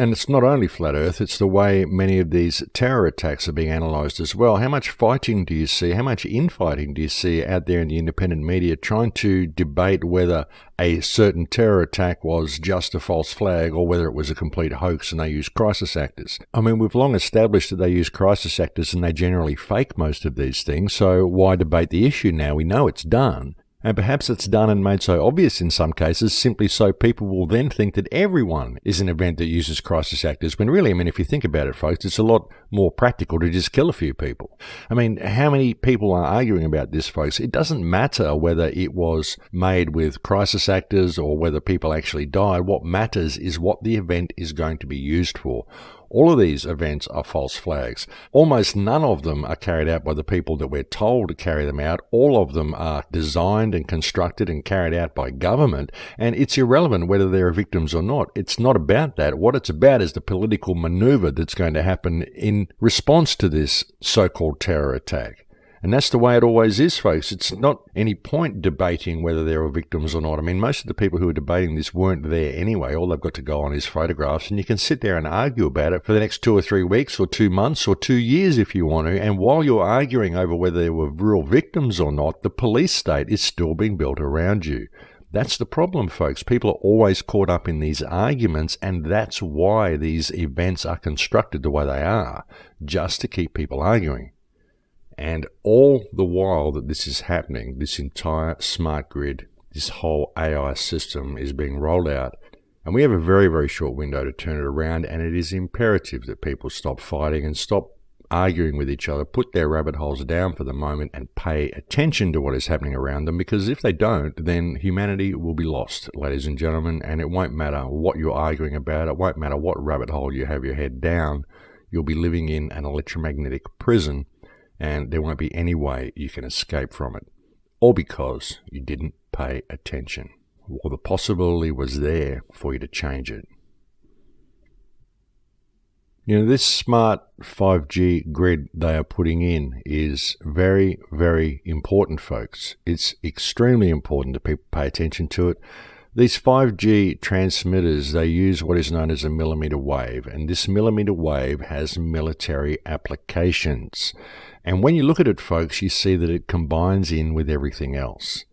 And it's not only Flat Earth, it's the way many of these terror attacks are being analysed as well. How much fighting do you see, how much infighting do you see out there in the independent media trying to debate whether a certain terror attack was just a false flag or whether it was a complete hoax and they use crisis actors? I mean, we've long established that they use crisis actors and they generally fake most of these things, so why debate the issue now? We know it's done. And perhaps it's done and made so obvious in some cases simply so people will then think that everyone is an event that uses crisis actors, when really, I mean, if you think about it, folks, it's a lot more practical to just kill a few people. I mean, how many people are arguing about this, folks? It doesn't matter whether it was made with crisis actors or whether people actually died. What matters is what the event is going to be used for. All of these events are false flags. Almost none of them are carried out by the people that we're told to carry them out. All of them are designed and constructed and carried out by government, and it's irrelevant whether there are victims or not. It's not about that. What it's about is the political maneuver that's going to happen in response to this so-called terror attack. And that's the way it always is, folks. It's not any point debating whether there are victims or not. I mean, most of the people who are debating this weren't there anyway. All they've got to go on is photographs, and you can sit there and argue about it for the next 2 or 3 weeks or 2 months or 2 years if you want to. And while you're arguing over whether there were real victims or not, the police state is still being built around you. That's the problem, folks. People are always caught up in these arguments, and that's why these events are constructed the way they are, just to keep people arguing. And all the while that this is happening, this entire smart grid, this whole AI system is being rolled out. And we have a very, very short window to turn it around, and it is imperative that people stop fighting and stop arguing with each other, put their rabbit holes down for the moment and pay attention to what is happening around them, because if they don't, then humanity will be lost, ladies and gentlemen, and it won't matter what you're arguing about, it won't matter what rabbit hole you have your head down, you'll be living in an electromagnetic prison, and there won't be any way you can escape from it, all because you didn't pay attention, or the possibility was there for you to change it. You know, this smart 5G grid they are putting in is very, very important, folks. It's extremely important that people pay attention to it. These 5G transmitters, they use what is known as a millimeter wave, and this millimeter wave has military applications. And when you look at it, folks, you see that it combines in with everything else.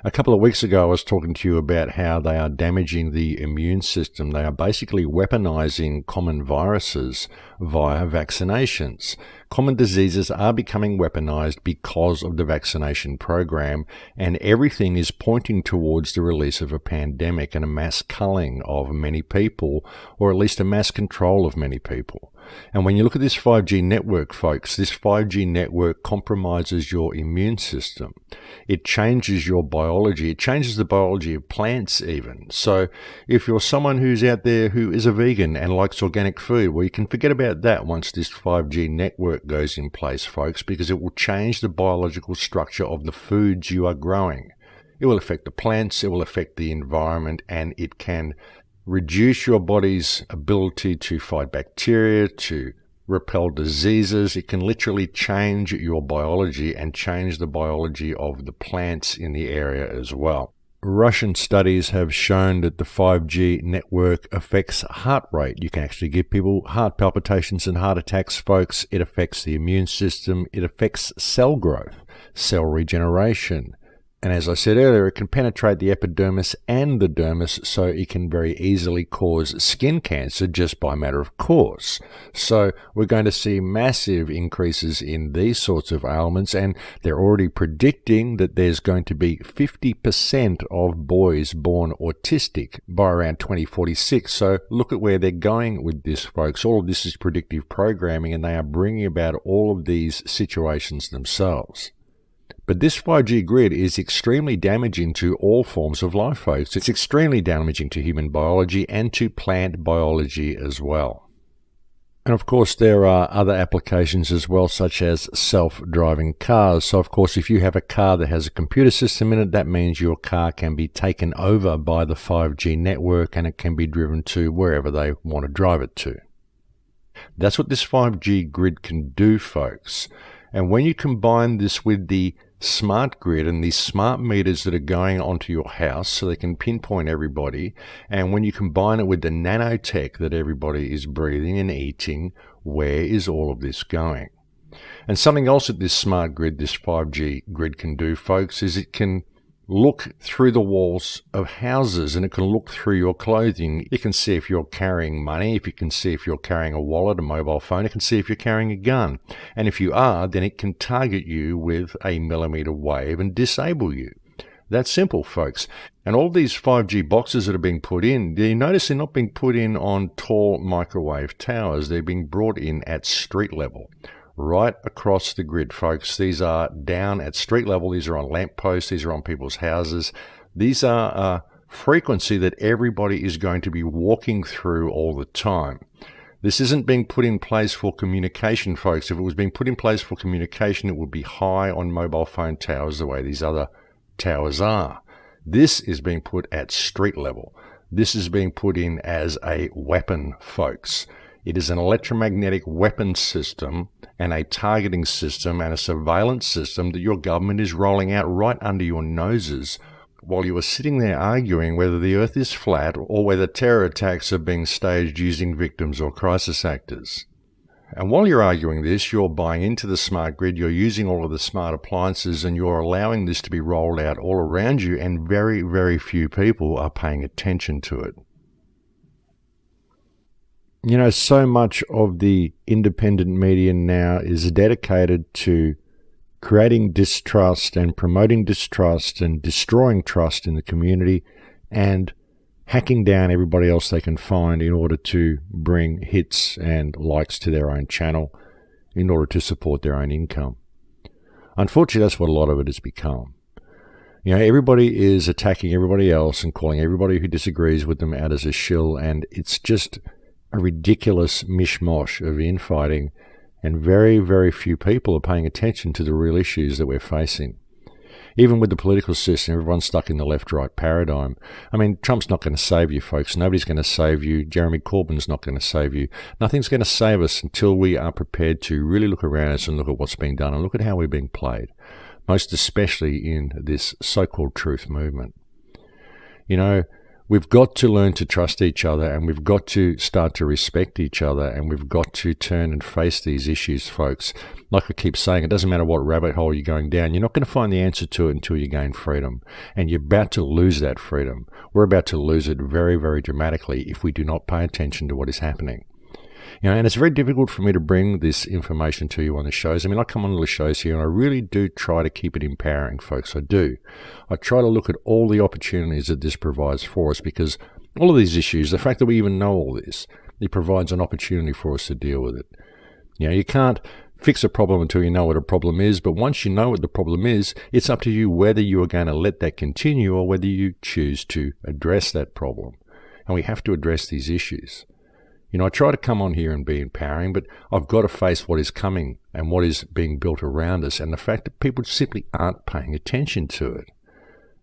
A couple of weeks ago, I was talking to you about how they are damaging the immune system. They are basically weaponizing common viruses via vaccinations. Common diseases are becoming weaponized because of the vaccination program, and everything is pointing towards the release of a pandemic and a mass culling of many people, or at least a mass control of many people. And when you look at this 5G network, folks, this 5G network compromises your immune system. It changes your biology. It changes the biology of plants even. So if you're someone who's out there who is a vegan and likes organic food, well, you can forget about that once this 5G network goes in place, folks, because it will change the biological structure of the foods you are growing. It will affect the plants, it will affect the environment, and it can reduce your body's ability to fight bacteria, to repel diseases. It can literally change your biology and change the biology of the plants in the area as well. Russian studies have shown that the 5G network affects heart rate. You can actually give people heart palpitations and heart attacks, folks. It affects the immune system. It affects cell growth, cell regeneration. And as I said earlier, it can penetrate the epidermis and the dermis, so it can very easily cause skin cancer just by matter of course. So we're going to see massive increases in these sorts of ailments, and they're already predicting that there's going to be 50% of boys born autistic by around 2046. So look at where they're going with this, folks. All of this is predictive programming, and they are bringing about all of these situations themselves. But this 5G grid is extremely damaging to all forms of life, folks. It's extremely damaging to human biology and to plant biology as well. And of course, there are other applications as well, such as self-driving cars. So of course, if you have a car that has a computer system in it, that means your car can be taken over by the 5G network and it can be driven to wherever they want to drive it to. That's what this 5G grid can do, folks. And when you combine this with the smart grid and these smart meters that are going onto your house so they can pinpoint everybody, and when you combine it with the nanotech that everybody is breathing and eating, where is all of this going? And something else that this smart grid, this 5G grid can do, folks, is it can look through the walls of houses and it can look through your clothing. It can see if you're carrying money, if it can see if you're carrying a wallet, a mobile phone, it can see if you're carrying a gun. And if you are, then it can target you with a millimeter wave and disable you. That's simple, folks. And all these 5G boxes that are being put in, you notice they're not being put in on tall microwave towers. They're being brought in at street level. Right across the grid, folks. These are down at street level. These are on lampposts. These are on people's houses. These are a frequency that everybody is going to be walking through all the time. This isn't being put in place for communication, folks. If it was being put in place for communication, it would be high on mobile phone towers the way these other towers are. This is being put at street level. This is being put in as a weapon, folks. It is an electromagnetic weapon system and a targeting system and a surveillance system that your government is rolling out right under your noses while you are sitting there arguing whether the earth is flat or whether terror attacks are being staged using victims or crisis actors. And while you're arguing this, you're buying into the smart grid, you're using all of the smart appliances, and you're allowing this to be rolled out all around you, and very, very few people are paying attention to it. You know, so much of the independent media now is dedicated to creating distrust and promoting distrust and destroying trust in the community and hacking down everybody else they can find in order to bring hits and likes to their own channel in order to support their own income. Unfortunately, that's what a lot of it has become. You know, everybody is attacking everybody else and calling everybody who disagrees with them out as a shill, and it's just a ridiculous mishmash of infighting, and very, very few people are paying attention to the real issues that we're facing. Even with the political system, everyone's stuck in the left-right paradigm. I mean, Trump's not going to save you, folks. Nobody's going to save you. Jeremy Corbyn's not going to save you. Nothing's going to save us until we are prepared to really look around us and look at what's being done and look at how we're being played, most especially in this so-called truth movement. You know, we've got to learn to trust each other, and we've got to start to respect each other, and we've got to turn and face these issues, folks. Like I keep saying, it doesn't matter what rabbit hole you're going down. You're not going to find the answer to it until you gain freedom, and you're about to lose that freedom. We're about to lose it very, very dramatically if we do not pay attention to what is happening. You know, and it's very difficult for me to bring this information to you on the shows. I mean, I come on the shows here and I really do try to keep it empowering, folks. I do. I try to look at all the opportunities that this provides for us, because all of these issues, the fact that we even know all this, It provides an opportunity for us to deal with it. You can't fix a problem until you know what a problem is, but once you know what the problem is, it's up to you whether you are going to let that continue or whether you choose to address that problem. And we have to address these issues. I try to come on here and be empowering, but I've got to face what is coming and what is being built around us, and the fact that people simply aren't paying attention to it.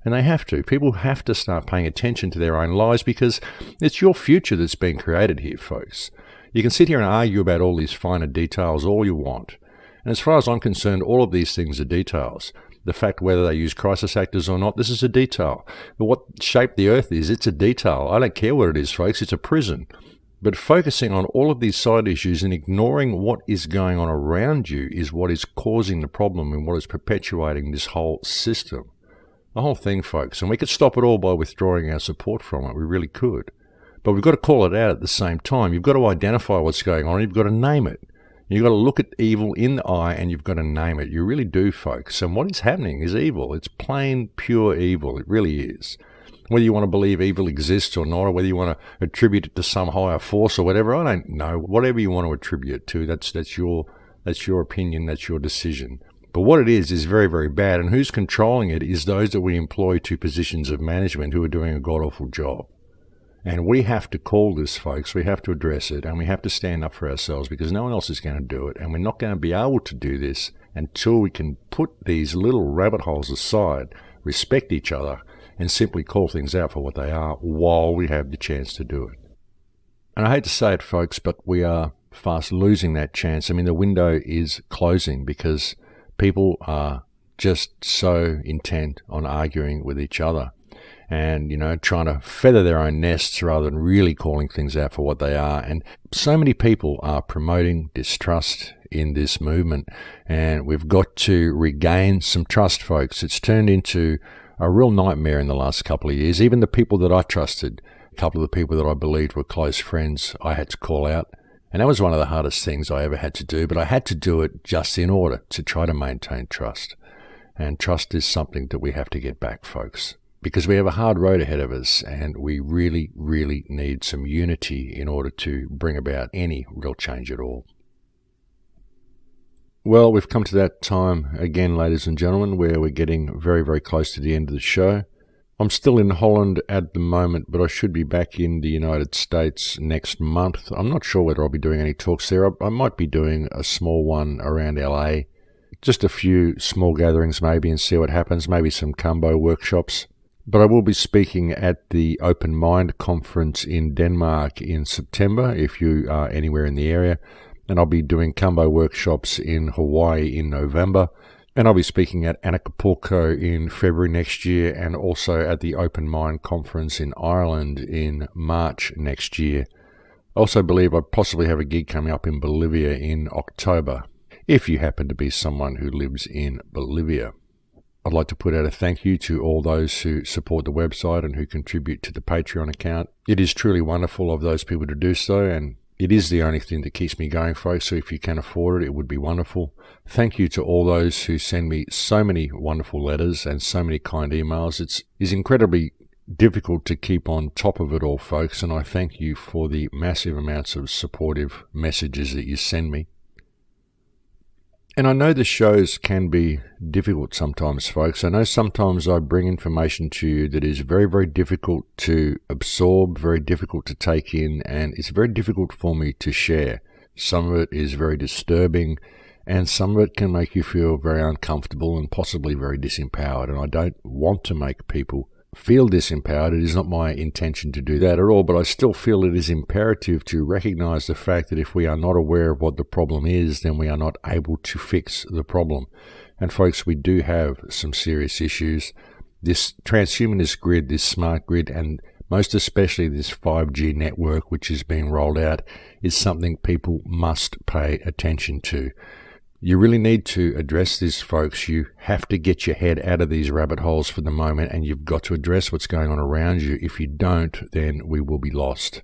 And they have to. People have to start paying attention to their own lives, because it's your future that's being created here, folks. You can sit here and argue about all these finer details all you want. And as far as I'm concerned, all of these things are details. The fact whether they use crisis actors or not, this is a detail. But what shape the earth is, it's a detail. I don't care what it is, folks. It's a prison. But focusing on all of these side issues and ignoring what is going on around you is what is causing the problem and what is perpetuating this whole system. The whole thing, folks. And we could stop it all by withdrawing our support from it. We really could. But we've got to call it out at the same time. You've got to identify what's going on. You've got to name it. You've got to look at evil in the eye and you've got to name it. You really do, folks. And what is happening is evil. It's plain, pure evil. It really is. Whether you want to believe evil exists or not, or whether you want to attribute it to some higher force or whatever, I don't know. Whatever you want to attribute it to, that's your opinion, that's your decision. But what it is very, very bad. And who's controlling it is those that we employ to positions of management who are doing a god-awful job. And we have to call this, folks. We have to address it, and we have to stand up for ourselves, because no one else is going to do it. And we're not going to be able to do this until we can put these little rabbit holes aside, respect each other, and simply call things out for what they are while we have the chance to do it. And I hate to say it, folks, but we are fast losing that chance. I mean, the window is closing because people are just so intent on arguing with each other and, trying to feather their own nests rather than really calling things out for what they are. And so many people are promoting distrust in this movement, and we've got to regain some trust, folks. It's turned into a real nightmare in the last couple of years. Even the people that I trusted, a couple of the people that I believed were close friends, I had to call out. And that was one of the hardest things I ever had to do, but I had to do it just in order to try to maintain trust. And trust is something that we have to get back, folks, because we have a hard road ahead of us, and we really, really need some unity in order to bring about any real change at all. Well, we've come to that time again, ladies and gentlemen, where we're getting very, very close to the end of the show. I'm still in Holland at the moment, but I should be back in the United States next month. I'm not sure whether I'll be doing any talks there. I might be doing a small one around LA, just a few small gatherings maybe, and see what happens, maybe some combo workshops. But I will be speaking at the Open Mind Conference in Denmark in September, if you are anywhere in the area. And I'll be doing combo workshops in Hawaii in November. And I'll be speaking at Acapulco in February next year, and also at the Open Mind Conference in Ireland in March next year. I also believe I possibly have a gig coming up in Bolivia in October, if you happen to be someone who lives in Bolivia. I'd like to put out a thank you to all those who support the website and who contribute to the Patreon account. It is truly wonderful of those people to do so, and it is the only thing that keeps me going, folks, so if you can afford it, it would be wonderful. Thank you to all those who send me so many wonderful letters and so many kind emails. It's incredibly difficult to keep on top of it all, folks, and I thank you for the massive amounts of supportive messages that you send me. And I know the shows can be difficult sometimes, folks. I know sometimes I bring information to you that is very, very difficult to absorb, very difficult to take in, and it's very difficult for me to share. Some of it is very disturbing, and some of it can make you feel very uncomfortable and possibly very disempowered. And I don't want to make people feel disempowered. It is not my intention to do that at all, but I still feel it is imperative to recognize the fact that if we are not aware of what the problem is, then we are not able to fix the problem. And folks, we do have some serious issues. This transhumanist grid, this smart grid, and most especially this 5G network which is being rolled out, is something people must pay attention to. You really need to address this, folks. You have to get your head out of these rabbit holes for the moment, and you've got to address what's going on around you. If you don't, then we will be lost.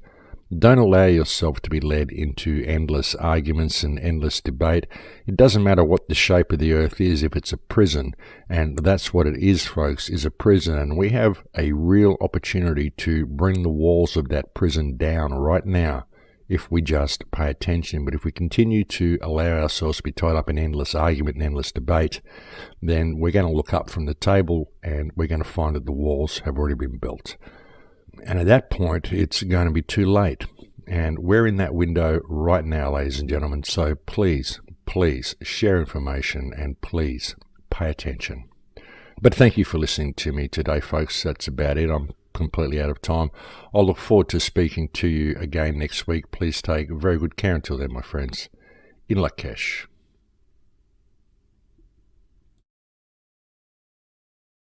Don't allow yourself to be led into endless arguments and endless debate. It doesn't matter what the shape of the earth is if it's a prison, and that's what it is, folks, is a prison. And we have a real opportunity to bring the walls of that prison down right now if we just pay attention. But if we continue to allow ourselves to be tied up in endless argument and endless debate, then we're going to look up from the table and we're going to find that the walls have already been built. And at that point, it's going to be too late. And we're in that window right now, ladies and gentlemen. So please, please share information and please pay attention. But thank you for listening to me today, folks. That's about it. I'm completely out of time. I'll look forward to speaking to you again next week. Please take very good care until then, my friends. In Lakesh.